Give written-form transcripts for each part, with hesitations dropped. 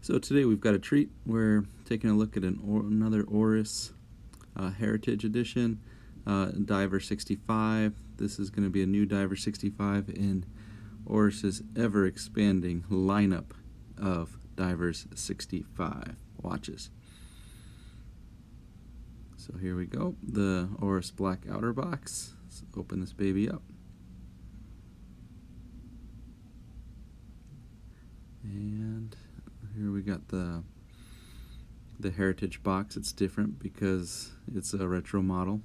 So today we've got a treat. We're taking a look at another Oris Heritage Edition Diver 65. This is going to be a new Diver 65 in Oris's ever-expanding lineup of Divers 65 watches. So here we go, the Oris black outer box. Let's open this baby up. And here we got the Heritage box. It's different because it's a retro model,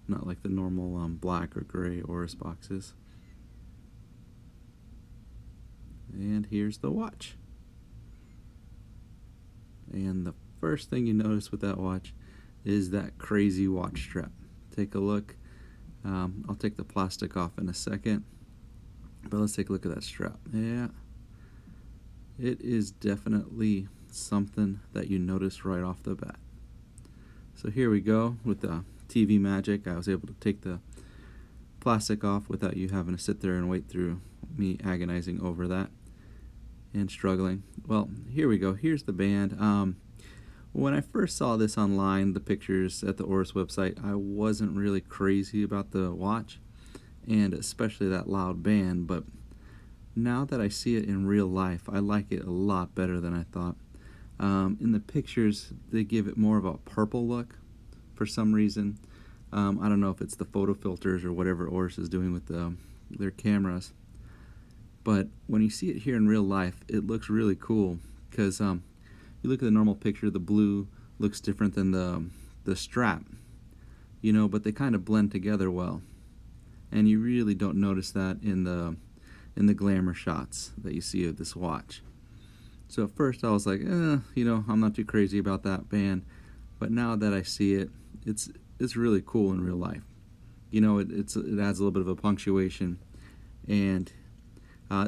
not like the normal black or gray Oris boxes. And here's the watch. And the first thing you notice with that watch is that crazy watch strap. Take a look. I'll take the plastic off in a second, but let's take a look at that strap. Yeah, it is definitely something that you notice right off the bat. So here we go with the TV magic. I was able to take the plastic off without you having to sit there and wait through me agonizing over that and struggling. Well, here we go. Here's the band. When I first saw this online, the pictures at the Oris website, I wasn't really crazy about the watch, and especially that loud band, but now that I see it in real life, I like it a lot better than I thought. In the pictures, they give it more of a purple look for some reason. I don't know if it's the photo filters or whatever Oris is doing with their cameras, but when you see it here in real life, it looks really cool because you look at the normal picture, the blue looks different than the strap, you know, but they kind of blend together well, and you really don't notice that in the glamour shots that you see of this watch. So at first I was like, you know, I'm not too crazy about that band, but now that I see it, it's really cool in real life. You know, it adds a little bit of a punctuation, and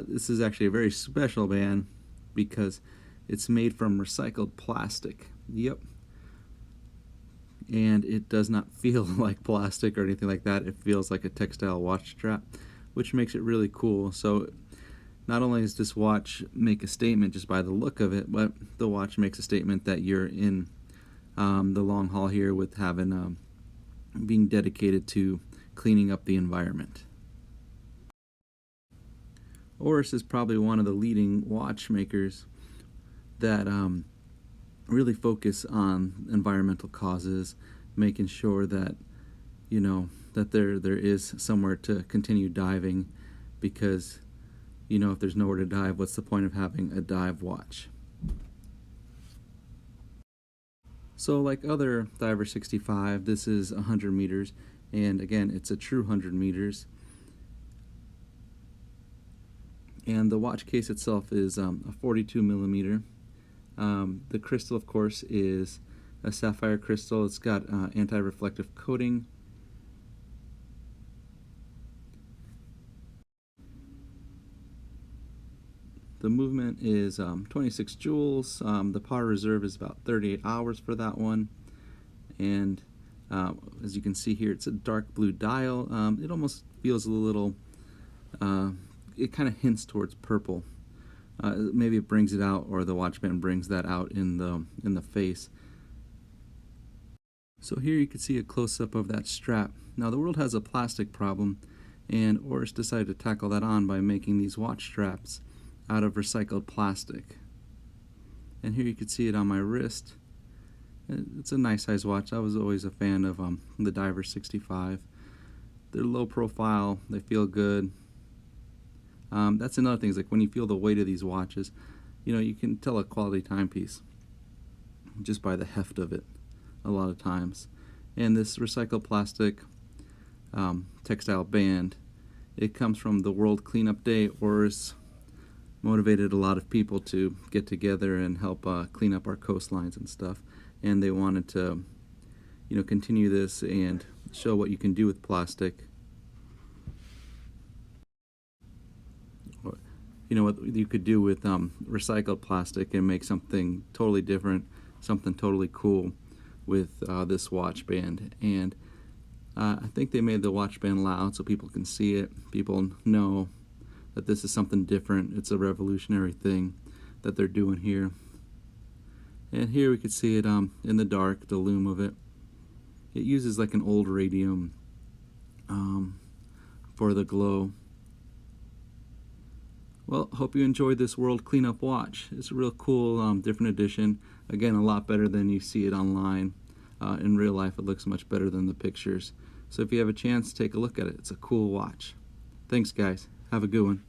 this is actually a very special band because it's made from recycled plastic. Yep. And it does not feel like plastic or anything like that. It feels like a textile watch strap, which makes it really cool. So not only does this watch make a statement just by the look of it, but the watch makes a statement that you're in the long haul here with having being dedicated to cleaning up the environment. Oris is probably one of the leading watchmakers that really focus on environmental causes, making sure that, you know, that there is somewhere to continue diving, because, you know, if there's nowhere to dive, what's the point of having a dive watch? So like other Diver 65, this is 100 meters, and again, it's a true 100 meters. And the watch case itself is a 42 millimeter. The crystal, of course, is a sapphire crystal. It's got anti-reflective coating. The movement is 26 joules. The power reserve is about 38 hours for that one. And as you can see here, it's a dark blue dial. It almost feels a little, it kind of hints towards purple. Maybe it brings it out, or the watch band brings that out in the face. So here you can see a close-up of that strap. Now the world has a plastic problem, and Oris decided to tackle that on by making these watch straps out of recycled plastic. And here you can see it on my wrist. It's a nice size watch. I was always a fan of the Diver 65. They're low profile, they feel good. That's another thing, is like when you feel the weight of these watches, you know, you can tell a quality timepiece just by the heft of it a lot of times. And this recycled plastic textile band, it comes from the World Cleanup Day. Oris motivated a lot of people to get together and help clean up our coastlines and stuff, and they wanted to, you know, continue this and show what you can do with plastic. You know, what you could do with recycled plastic and make something totally different, something totally cool with this watch band. And I think they made the watch band loud so people can see it. People know that this is something different. It's a revolutionary thing that they're doing here. And here we can see it in the dark, the lume of it. It uses like an old radium for the glow. Well, hope you enjoyed this World Cleanup watch. It's a real cool, different edition. Again, a lot better than you see it online. In real life, it looks much better than the pictures. So if you have a chance, take a look at it. It's a cool watch. Thanks, guys. Have a good one.